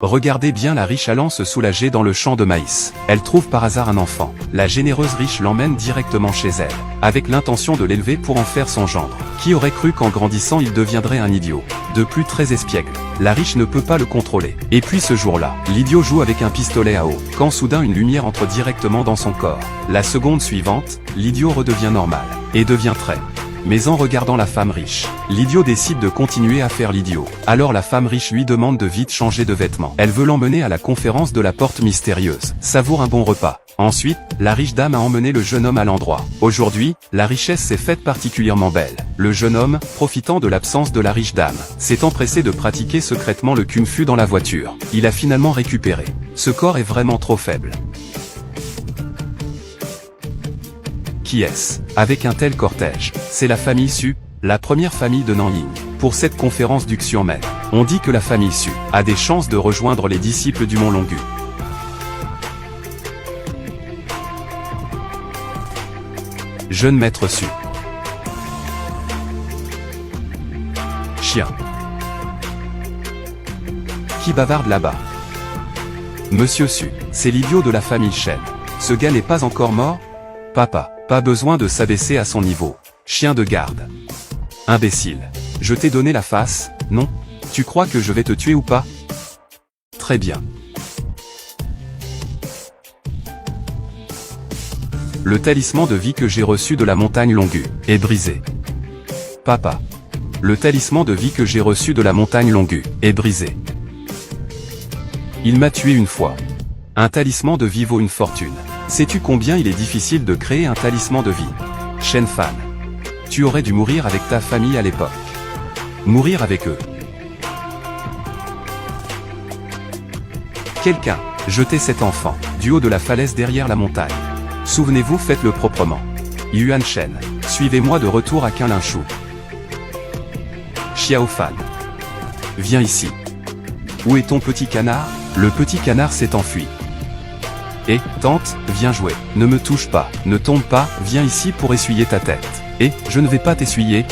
Regardez bien la riche allant se soulager dans le champ de maïs. Elle trouve par hasard un enfant. La généreuse riche l'emmène directement chez elle, avec l'intention de l'élever pour en faire son gendre. Qui aurait cru qu'en grandissant il deviendrait un idiot? De plus très espiègle. La riche ne peut pas le contrôler. Et puis ce jour-là, l'idiot joue avec un pistolet à eau, quand soudain une lumière entre directement dans son corps. La seconde suivante, l'idiot redevient normal, et devient très. Mais en regardant la femme riche, l'idiot décide de continuer à faire l'idiot. Alors la femme riche lui demande de vite changer de vêtements. Elle veut l'emmener à la conférence de la porte mystérieuse. Savoure un bon repas. Ensuite, la riche dame a emmené le jeune homme à l'endroit. Aujourd'hui, la richesse s'est faite particulièrement belle. Le jeune homme, profitant de l'absence de la riche dame, s'est empressé de pratiquer secrètement le kung-fu dans la voiture. Il a finalement récupéré. Ce corps est vraiment trop faible. Qui est-ce? Avec un tel cortège, c'est la famille Su, la première famille de Nanling. Pour cette conférence du Xiongmen, on dit que la famille Su a des chances de rejoindre les disciples du Mont Longu. Jeune maître Su. Chien. Qui bavarde là-bas? Monsieur Su, c'est l'idiot de la famille Shen. Ce gars n'est pas encore mort? Papa, pas besoin de s'abaisser à son niveau. Chien de garde. Imbécile. Je t'ai donné la face, non? Tu crois que je vais te tuer ou pas? Très bien. Le talisman de vie que j'ai reçu de la montagne Longu est brisé. Papa. Le talisman de vie que j'ai reçu de la montagne Longu est brisé. Il m'a tué une fois. Un talisman de vie vaut une fortune. Sais-tu combien il est difficile de créer un talisman de vie? Shen Fan. Tu aurais dû mourir avec ta famille à l'époque. Mourir avec eux. Quelqu'un, jetez cet enfant, du haut de la falaise derrière la montagne. Souvenez-vous, faites-le proprement. Yuan Shen, suivez-moi de retour à Kinlinshu. Xiao Fan. Viens ici. Où est ton petit canard? Le petit canard s'est enfui. Et, tante, viens jouer. Ne me touche pas, ne tombe pas, viens ici pour essuyer ta tête. Et, je ne vais pas t'essuyer. Et,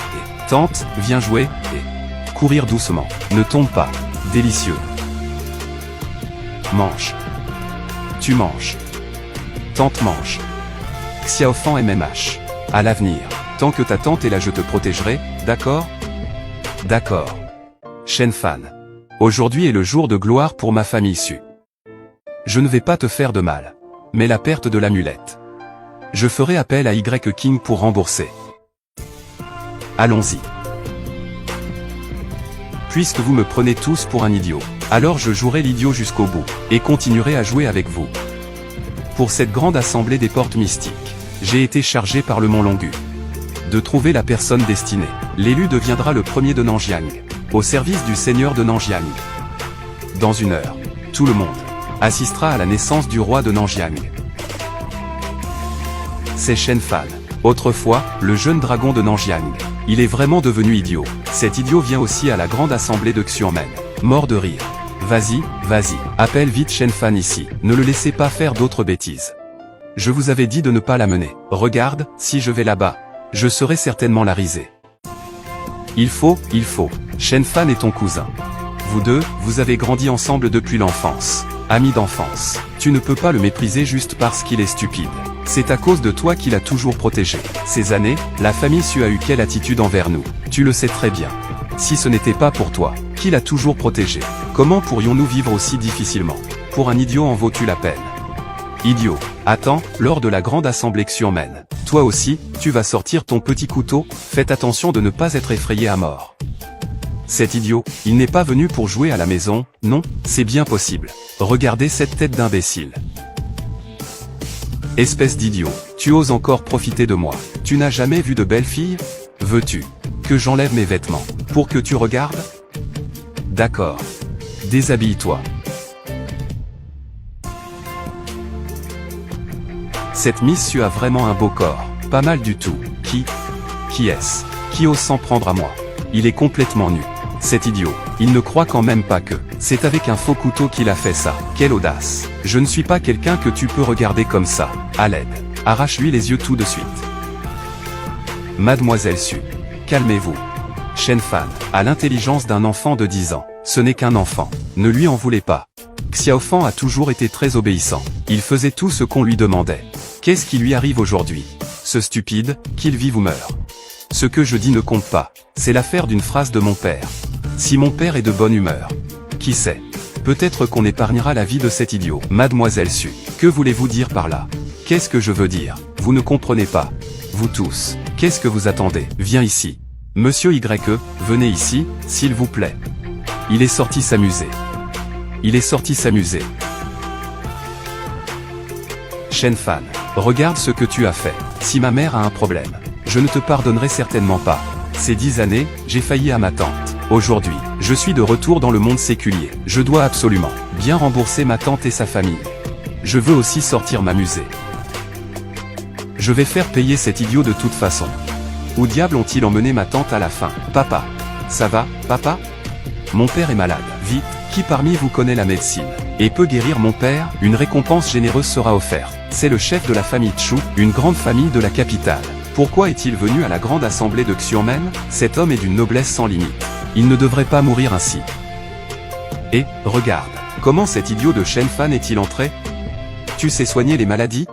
tante, viens jouer. Et, courir doucement. Ne tombe pas. Délicieux. Mange. Tu manges. Tante mange. Xiaofan MMH. À l'avenir. Tant que ta tante est là je te protégerai, d'accord? D'accord. Shen Fan. Aujourd'hui est le jour de gloire pour ma famille Su. Je ne vais pas te faire de mal. Mais la perte de l'amulette. Je ferai appel à Y King pour rembourser. Allons-y. Puisque vous me prenez tous pour un idiot, alors je jouerai l'idiot jusqu'au bout, et continuerai à jouer avec vous. Pour cette grande assemblée des portes mystiques, j'ai été chargé par le Mont Longu de trouver la personne destinée. L'élu deviendra le premier de Nanjiang, au service du seigneur de Nanjiang. Dans 1 heure, tout le monde assistera à la naissance du roi de Nanjiang. C'est Shen Fan. Autrefois, le jeune dragon de Nanjiang. Il est vraiment devenu idiot. Cet idiot vient aussi à la grande assemblée de Xiongmen. Mort de rire. Vas-y, vas-y, appelle vite Shen Fan ici. Ne le laissez pas faire d'autres bêtises. Je vous avais dit de ne pas l'amener. Regarde, si je vais là-bas, je serai certainement la risée. Il faut. Shen Fan est ton cousin. Vous deux, vous avez grandi ensemble depuis l'enfance. Amis d'enfance. Tu ne peux pas le mépriser juste parce qu'il est stupide. C'est à cause de toi qu'il a toujours protégé. Ces années, la famille Su a eu quelle attitude envers nous? Tu le sais très bien. Si ce n'était pas pour toi, qui l'a toujours protégé, comment pourrions-nous vivre aussi difficilement? Pour un idiot en vaut-tu la peine? Idiot. Attends, lors de la grande assemblée Xiongmen, toi aussi, tu vas sortir ton petit couteau, faites attention de ne pas être effrayé à mort. Cet idiot, il n'est pas venu pour jouer à la maison, non, c'est bien possible. Regardez cette tête d'imbécile. Espèce d'idiot, tu oses encore profiter de moi. Tu n'as jamais vu de belle fille? Veux-tu que j'enlève mes vêtements pour que tu regardes? D'accord. Déshabille-toi. Cette Miss Su a vraiment un beau corps. Pas mal du tout. Qui est-ce? Qui ose s'en prendre à moi? Il est complètement nu. Cet idiot, il ne croit quand même pas que c'est avec un faux couteau qu'il a fait ça. Quelle audace. Je ne suis pas quelqu'un que tu peux regarder comme ça. À l'aide. Arrache-lui les yeux tout de suite. Mademoiselle Su. Calmez-vous. Shen Fan a l'intelligence d'un enfant de 10 ans. Ce n'est qu'un enfant. Ne lui en voulez pas. Xiaofan a toujours été très obéissant. Il faisait tout ce qu'on lui demandait. Qu'est-ce qui lui arrive aujourd'hui? Ce stupide, qu'il vive ou meure. Ce que je dis ne compte pas. C'est l'affaire d'une phrase de mon père. Si mon père est de bonne humeur. Qui sait? Peut-être qu'on épargnera la vie de cet idiot. Mademoiselle Su. Que voulez-vous dire par là? Qu'est-ce que je veux dire? Vous ne comprenez pas. Vous tous. Qu'est-ce que vous attendez? Viens ici. Monsieur YE, venez ici, s'il vous plaît. Il est sorti s'amuser. Il est sorti s'amuser. Shen Fan, regarde ce que tu as fait. Si ma mère a un problème, je ne te pardonnerai certainement pas. Ces 10 années, j'ai failli à ma tante. Aujourd'hui, je suis de retour dans le monde séculier. Je dois absolument bien rembourser ma tante et sa famille. Je veux aussi sortir m'amuser. Je vais faire payer cet idiot de toute façon. Où diable ont-ils emmené ma tante à la fin? Papa. Ça va, papa? Mon père est malade. Vite, qui parmi vous connaît la médecine et peut guérir mon père? Une récompense généreuse sera offerte. C'est le chef de la famille Chu, une grande famille de la capitale. Pourquoi est-il venu à la grande assemblée de Xiumen? Cet homme est d'une noblesse sans limite. Il ne devrait pas mourir ainsi. Et, regarde, comment cet idiot de Shen Fan est-il entré? Tu sais soigner les maladies?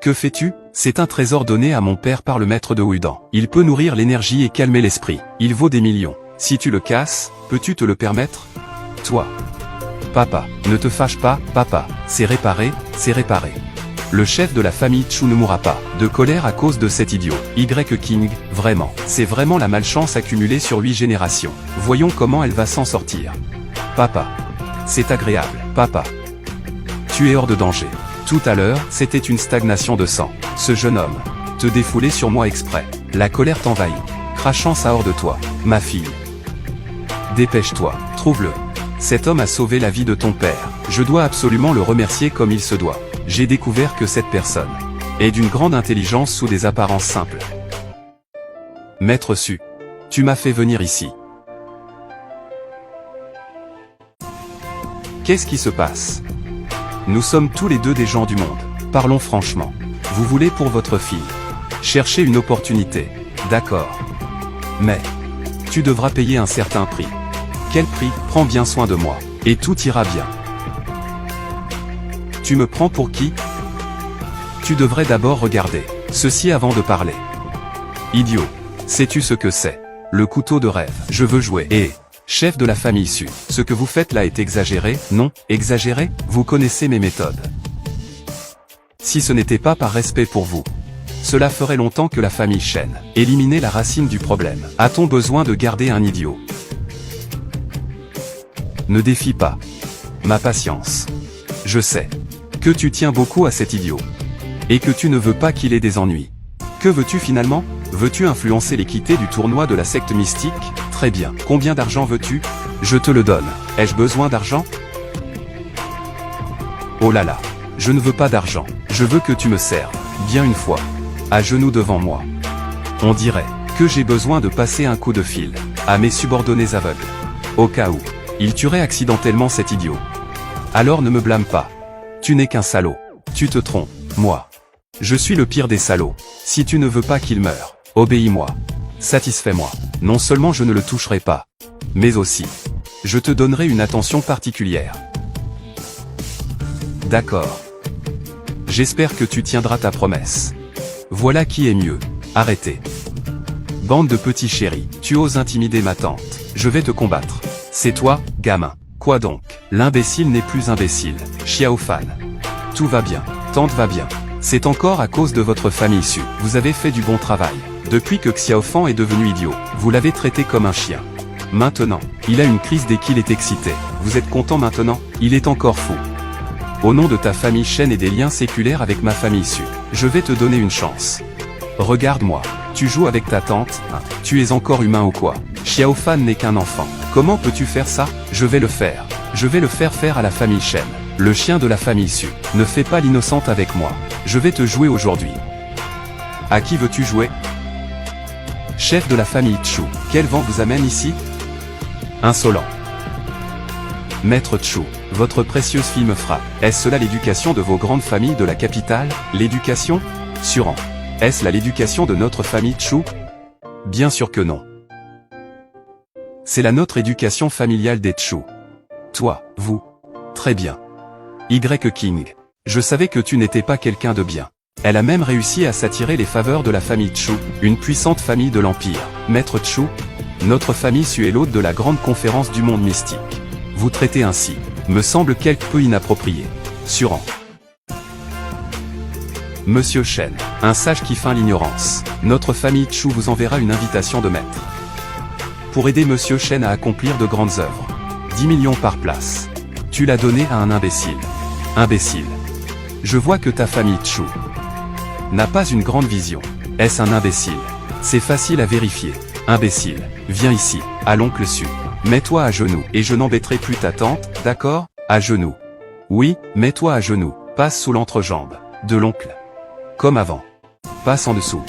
Que fais-tu? C'est un trésor donné à mon père par le maître de Wudan. Il peut nourrir l'énergie et calmer l'esprit. Il vaut des millions. Si tu le casses, peux-tu te le permettre? Toi. Papa, ne te fâche pas, papa. C'est réparé, c'est réparé. Le chef de la famille Chu ne mourra pas de colère à cause de cet idiot. Y King, vraiment. C'est vraiment la malchance accumulée sur 8 générations. Voyons comment elle va s'en sortir. Papa. C'est agréable, papa. Tu es hors de danger. Tout à l'heure, c'était une stagnation de sang. Ce jeune homme te défoulait sur moi exprès. La colère t'envahit, crachant ça hors de toi. Ma fille. Dépêche-toi, trouve-le. Cet homme a sauvé la vie de ton père. Je dois absolument le remercier comme il se doit. J'ai découvert que cette personne est d'une grande intelligence sous des apparences simples. Maître Su, tu m'as fait venir ici. Qu'est-ce qui se passe? Nous sommes tous les deux des gens du monde. Parlons franchement. Vous voulez pour votre fille chercher une opportunité. D'accord. Mais tu devras payer un certain prix. Quel prix? Prends bien soin de moi, et tout ira bien. Tu me prends pour qui? Tu devrais d'abord regarder ceci avant de parler. Idiot. Sais-tu ce que c'est? Le couteau de rêve. Je veux jouer. Et chef de la famille Su, ce que vous faites là est exagéré? Non, exagéré? Vous connaissez mes méthodes. Si ce n'était pas par respect pour vous, cela ferait longtemps que la famille Shen éliminait la racine du problème. A-t-on besoin de garder un idiot? Ne défie pas ma patience. Je sais que tu tiens beaucoup à cet idiot, et que tu ne veux pas qu'il ait des ennuis. Que veux-tu finalement? Veux-tu influencer l'équité du tournoi de la secte mystique? Très bien. Combien d'argent veux-tu? Je te le donne. Ai-je besoin d'argent? Oh là là. Je ne veux pas d'argent. Je veux que tu me serves, bien une fois, à genoux devant moi. On dirait que j'ai besoin de passer un coup de fil à mes subordonnés aveugles. Au cas où il tuerait accidentellement cet idiot. Alors ne me blâme pas. Tu n'es qu'un salaud. Tu te trompes. Moi, je suis le pire des salauds. Si tu ne veux pas qu'il meure, obéis-moi. Satisfais-moi. Non seulement je ne le toucherai pas, mais aussi, je te donnerai une attention particulière. D'accord. J'espère que tu tiendras ta promesse. Voilà qui est mieux. Arrêtez. Bande de petits chéris. Tu oses intimider ma tante. Je vais te combattre. C'est toi, gamin. Quoi donc? L'imbécile n'est plus imbécile. Xiao Fan. Tout va bien. Tante va bien. C'est encore à cause de votre famille Su. Vous avez fait du bon travail. Depuis que Xiao Fan est devenu idiot, vous l'avez traité comme un chien. Maintenant, il a une crise dès qu'il est excité. Vous êtes content maintenant? Il est encore fou. Au nom de ta famille Shen et des liens séculaires avec ma famille Su, je vais te donner une chance. Regarde-moi. Tu joues avec ta tante, hein? Tu es encore humain ou quoi? Xiao Fan n'est qu'un enfant. Comment peux-tu faire ça? Je vais le faire. Je vais le faire à la famille Shen. Le chien de la famille Su. Ne fais pas l'innocente avec moi. Je vais te jouer aujourd'hui. À qui veux-tu jouer? Chef de la famille Chu. Quel vent vous amène ici? Insolent. Maître Chu, votre précieuse fille me frappe. Est-ce cela l'éducation de vos grandes familles de la capitale? L'éducation? Suran. Est-ce là l'éducation de notre famille Chu? Bien sûr que non. C'est la notre éducation familiale des Chu. Toi, vous. Très bien. Y. King. Je savais que tu n'étais pas quelqu'un de bien. Elle a même réussi à s'attirer les faveurs de la famille Chu, une puissante famille de l'Empire. Maître Chu, notre famille Su est l'hôte de la grande conférence du monde mystique. Vous traitez ainsi, me semble quelque peu inapproprié. Suran. Monsieur Shen, un sage qui feint l'ignorance. Notre famille Chu vous enverra une invitation de maître. Pour aider Monsieur Shen à accomplir de grandes œuvres. 10 millions par place. Tu l'as donné à un imbécile. Imbécile. Je vois que ta famille Chu n'a pas une grande vision. Est-ce un imbécile? C'est facile à vérifier. Imbécile, viens ici, à l'oncle Su. Mets-toi à genoux, et je n'embêterai plus ta tante, d'accord? À genoux. Oui, mets-toi à genoux, passe sous l'entrejambe de l'oncle. Comme avant. Passe en dessous.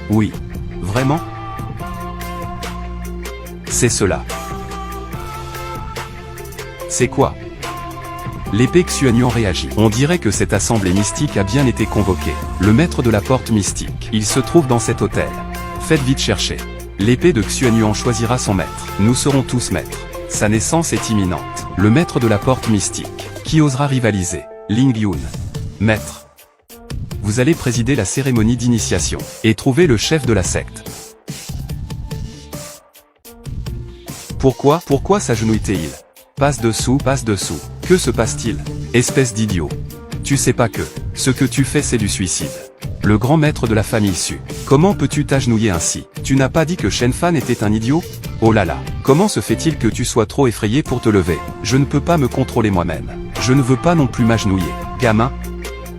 Oui. Vraiment? C'est cela. C'est quoi? L'épée Xuanyuan réagit. On dirait que cette assemblée mystique a bien été convoquée. Le maître de la porte mystique. Il se trouve dans cet hôtel. Faites vite chercher. L'épée de Xuanyuan choisira son maître. Nous serons tous maîtres. Sa naissance est imminente. Le maître de la porte mystique. Qui osera rivaliser? Ling Yun. Maître. Vous allez présider la cérémonie d'initiation. Et trouver le chef de la secte. Pourquoi s'agenouille-t-il? Passe dessous. Que se passe-t-il? Espèce d'idiot. Tu sais pas que, ce que tu fais c'est du suicide. Le grand maître de la famille Su. Comment peux-tu t'agenouiller ainsi? Tu n'as pas dit que Shen Fan était un idiot? Oh là là. Comment se fait-il que tu sois trop effrayé pour te lever? Je ne peux pas me contrôler moi-même. Je ne veux pas non plus m'agenouiller. Gamin.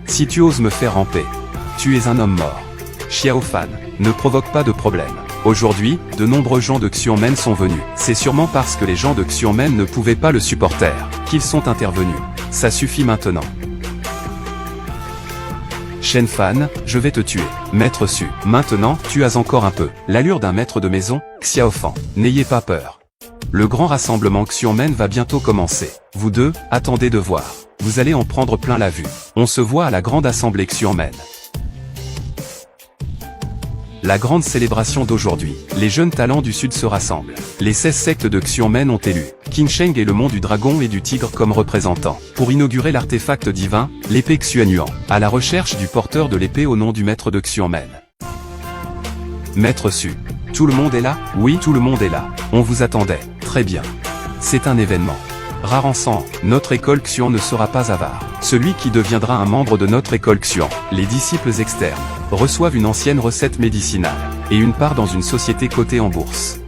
Si tu oses me faire ramper. Tu es un homme mort. Xiao Fan. Ne provoque pas de problème. Aujourd'hui, de nombreux gens de Xiongmen sont venus. C'est sûrement parce que les gens de Xiongmen ne pouvaient pas le supporter, qu'ils sont intervenus. Ça suffit maintenant. Shen Fan, je vais te tuer. Maître Su. Maintenant, tu as encore un peu l'allure d'un maître de maison, Xiao Fan. N'ayez pas peur. Le grand rassemblement Xiongmen va bientôt commencer. Vous deux, attendez de voir. Vous allez en prendre plein la vue. On se voit à la grande assemblée Xiongmen. La grande célébration d'aujourd'hui. Les jeunes talents du Sud se rassemblent. Les 16 sectes de Xiongmen ont élu Qin Sheng et le mont du dragon et du tigre comme représentants. Pour inaugurer l'artefact divin, l'épée Xuanyuan, à la recherche du porteur de l'épée au nom du maître de Xiongmen. Maître Su. Tout le monde est là? Oui, tout le monde est là. On vous attendait. Très bien. C'est un événement rare en sang. Notre école Xian ne sera pas avare. Celui qui deviendra un membre de notre école Xian, les disciples externes, reçoivent une ancienne recette médicinale, et une part dans une société cotée en bourse.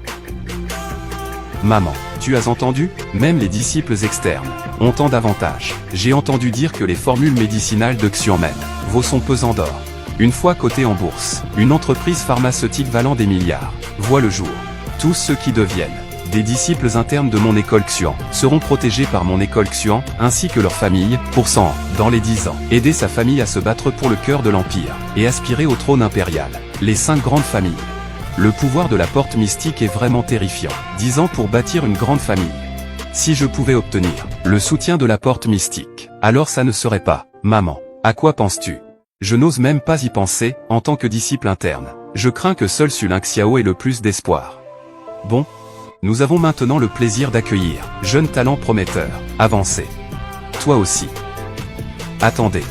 Maman, tu as entendu? Même les disciples externes ont tant d'avantages. J'ai entendu dire que les formules médicinales de Xiongmen vaut son pesant d'or. Une fois cotée en bourse, une entreprise pharmaceutique valant des milliards voit le jour. Tous ceux qui deviennent des disciples internes de mon école Xian seront protégés par mon école Xian, ainsi que leur famille, pour 100 ans, dans les 10 ans. Aider sa famille à se battre pour le cœur de l'Empire, et aspirer au trône impérial. Les 5 grandes familles. Le pouvoir de la porte mystique est vraiment terrifiant. 10 ans pour bâtir une grande famille. Si je pouvais obtenir le soutien de la porte mystique, alors ça ne serait pas. Maman, à quoi penses-tu? Je n'ose même pas y penser, en tant que disciple interne. Je crains que seul Sulin Xiao ait le plus d'espoir. Bon. Nous avons maintenant le plaisir d'accueillir, jeune talent prometteur, avancé. Toi aussi. Attendez.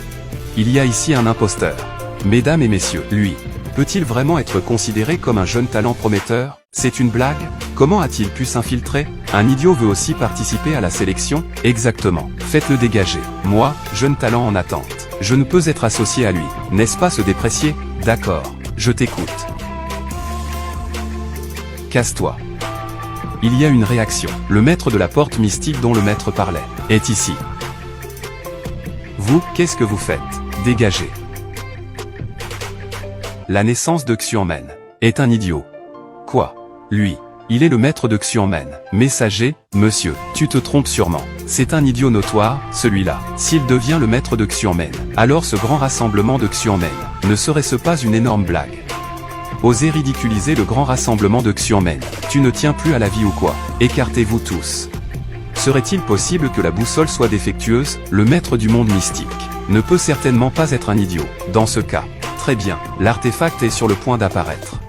Il y a ici un imposteur. Mesdames et messieurs, lui, peut-il vraiment être considéré comme un jeune talent prometteur? C'est une blague? Comment a-t-il pu s'infiltrer? Un idiot veut aussi participer à la sélection? Exactement. Faites-le dégager. Moi, jeune talent en attente. Je ne peux être associé à lui. N'est-ce pas se déprécier? D'accord. Je t'écoute. Casse-toi. Il y a une réaction. Le maître de la porte mystique dont le maître parlait est ici. Vous, qu'est-ce que vous faites? Dégagez. La naissance de Xiongmen est un idiot. Quoi? Lui, il est le maître de Xiongmen. Messager, monsieur, tu te trompes sûrement. C'est un idiot notoire, celui-là. S'il devient le maître de Xiongmen, alors ce grand rassemblement de Xiongmen ne serait-ce pas une énorme blague? Osez ridiculiser le grand rassemblement de Xiongmen. Tu ne tiens plus à la vie ou quoi? Écartez-vous tous. Serait-il possible que la boussole soit défectueuse? Le maître du monde mystique ne peut certainement pas être un idiot. Dans ce cas, très bien, l'artefact est sur le point d'apparaître.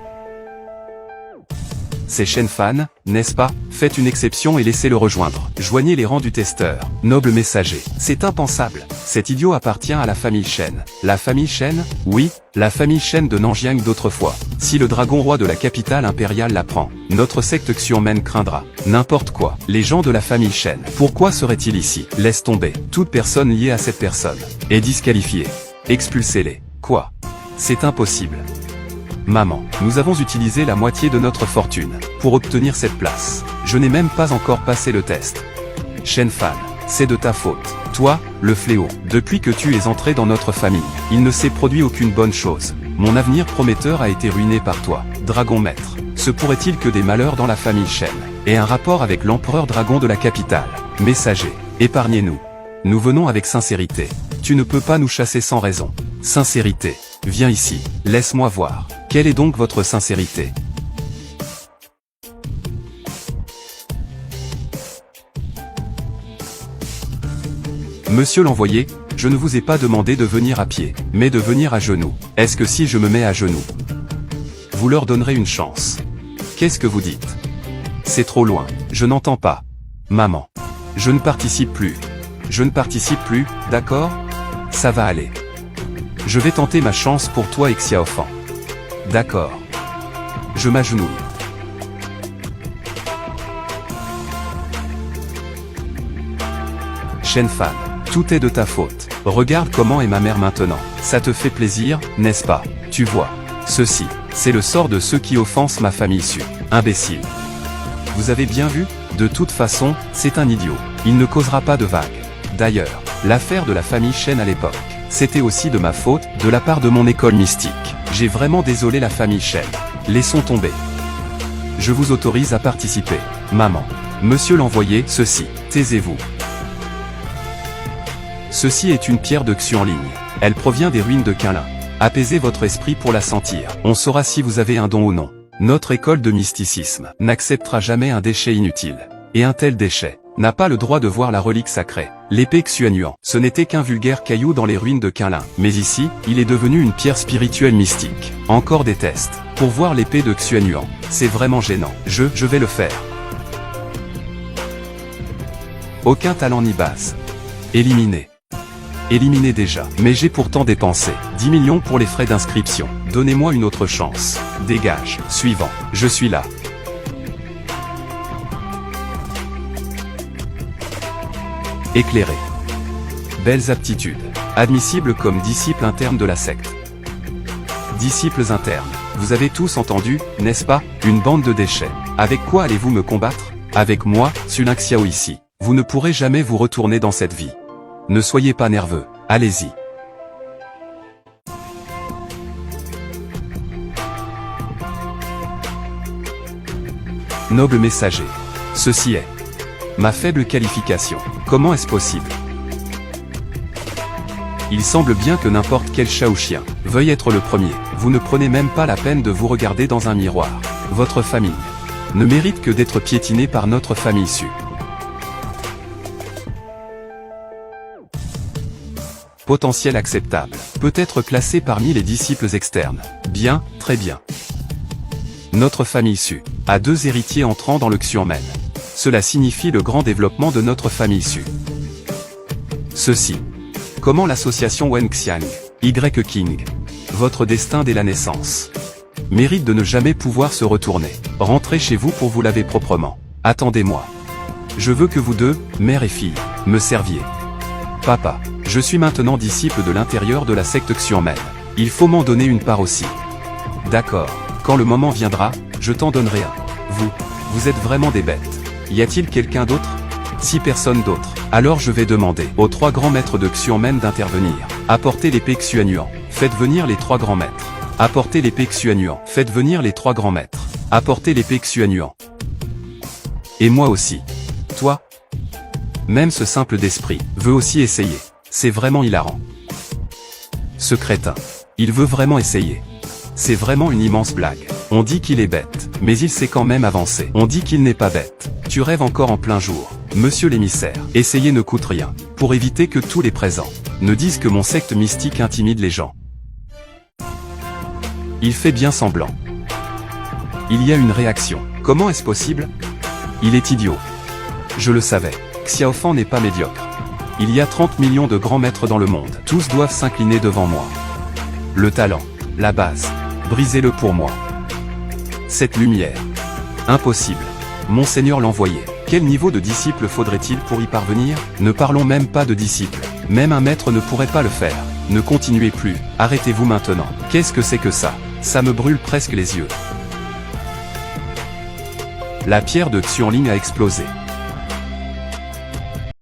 c'est Shenfan, n'est-ce pas? Faites une exception et laissez-le rejoindre. Joignez les rangs du testeur. Noble messager. C'est impensable. Cet idiot appartient à la famille Shen. La famille Shen? Oui, la famille Shen de Nanjiang d'autrefois. Si le dragon roi de la capitale impériale l'apprend, notre secte Xiongmen craindra. N'importe quoi. Les gens de la famille Shen. Pourquoi serait-il ici? Laisse tomber. Toute personne liée à cette personne est disqualifiée. Expulsez-les. Quoi? C'est impossible. Maman, nous avons utilisé la moitié de notre fortune pour obtenir cette place. Je n'ai même pas encore passé le test. Shenfan, c'est de ta faute. Toi, le fléau, depuis que tu es entré dans notre famille, il ne s'est produit aucune bonne chose. Mon avenir prometteur a été ruiné par toi, dragon maître. Se pourrait-il que des malheurs dans la famille Shen aient un rapport avec l'empereur dragon de la capitale? Messager, épargnez-nous. Nous venons avec sincérité. Tu ne peux pas nous chasser sans raison. Sincérité, viens ici, laisse-moi voir. Quelle est donc votre sincérité? Monsieur l'envoyé, je ne vous ai pas demandé de venir à pied, mais de venir à genoux. Est-ce que si je me mets à genoux, vous leur donnerez une chance? Qu'est-ce que vous dites? C'est trop loin, je n'entends pas. Maman. Je ne participe plus. Je ne participe plus, d'accord? Ça va aller. Je vais tenter ma chance pour toi et Xiaofan. D'accord. Je m'agenouille. Shenfan, tout est de ta faute. Regarde comment est ma mère maintenant. Ça te fait plaisir, n'est-ce pas? Tu vois. Ceci, c'est le sort de ceux qui offensent ma famille issue. Imbécile. Vous avez bien vu? De toute façon, c'est un idiot. Il ne causera pas de vagues. D'ailleurs, l'affaire de la famille Shen à l'époque, c'était aussi de ma faute, de la part de mon école mystique. J'ai vraiment désolé la famille Shen. Laissons tomber. Je vous autorise à participer. Maman. Monsieur l'envoyé, ceci. Taisez-vous. Ceci est une pierre de Xianling. Elle provient des ruines de Qinlin. Apaisez votre esprit pour la sentir. On saura si vous avez un don ou non. Notre école de mysticisme n'acceptera jamais un déchet inutile. Et un tel déchet n'a pas le droit de voir la relique sacrée. L'épée Xuanyuan. Ce n'était qu'un vulgaire caillou dans les ruines de Qinlin. Mais ici, il est devenu une pierre spirituelle mystique. Encore des tests. Pour voir l'épée de Xuanyuan. C'est vraiment gênant. Je vais le faire. Aucun talent ni base. Éliminé. Éliminé déjà. Mais j'ai pourtant dépensé 10 millions pour les frais d'inscription. Donnez-moi une autre chance. Dégage. Suivant. Je suis là. Éclairé. Belles aptitudes. Admissibles comme disciples internes de la secte. Disciples internes. Vous avez tous entendu, n'est-ce pas? Une bande de déchets. Avec quoi allez-vous me combattre? Avec moi, Sulin Xiao ici. Vous ne pourrez jamais vous retourner dans cette vie. Ne soyez pas nerveux. Allez-y. Noble messager. Ceci est ma faible qualification. Comment est-ce possible? Il semble bien que n'importe quel chat ou chien veuille être le premier. Vous ne prenez même pas la peine de vous regarder dans un miroir. Votre famille ne mérite que d'être piétinée par notre famille issue. Potentiel acceptable. Peut être classé parmi les disciples externes. Bien, très bien. Notre famille issue a 2 héritiers entrant dans le Xiongmen. Cela signifie le grand développement de notre famille issue. Ceci. Comment l'association Wen Xiang, Y King, votre destin dès la naissance, mérite de ne jamais pouvoir se retourner. Rentrez chez vous pour vous laver proprement. Attendez-moi. Je veux que vous deux, mère et fille, me serviez. Papa, je suis maintenant disciple de l'intérieur de la secte Xiongmen. Il faut m'en donner une part aussi. D'accord. Quand le moment viendra, je t'en donnerai un. Vous êtes vraiment des bêtes. Y a-t-il quelqu'un d'autre? Si personne d'autre, alors je vais demander aux 3 grands maîtres de Xiongmen d'intervenir. Apportez l'épée Xuanyuan. Faites venir les 3 grands maîtres. Apportez l'épée Xuanyuan. Faites venir les 3 grands maîtres. Apportez l'épée Xuanyuan. Et moi aussi. Toi? Même ce simple d'esprit veut aussi essayer. C'est vraiment hilarant. Ce crétin. Il veut vraiment essayer. C'est vraiment une immense blague. On dit qu'il est bête, mais il sait quand même avancer. On dit qu'il n'est pas bête. Tu rêves encore en plein jour. Monsieur l'émissaire, essayer ne coûte rien. Pour éviter que tous les présents ne disent que mon secte mystique intimide les gens. Il fait bien semblant. Il y a une réaction. Comment est-ce possible? Il est idiot. Je le savais. Xiaofan n'est pas médiocre. Il y a 30 millions de grands maîtres dans le monde. Tous doivent s'incliner devant moi. Le talent. La base. Brisez-le pour moi. Cette lumière. Impossible. Monseigneur l'envoyé. Quel niveau de disciple faudrait-il pour y parvenir? Ne parlons même pas de disciple. Même un maître ne pourrait pas le faire. Ne continuez plus. Arrêtez-vous maintenant. Qu'est-ce que c'est que ça? Ça me brûle presque les yeux. La pierre de Xuanling a explosé.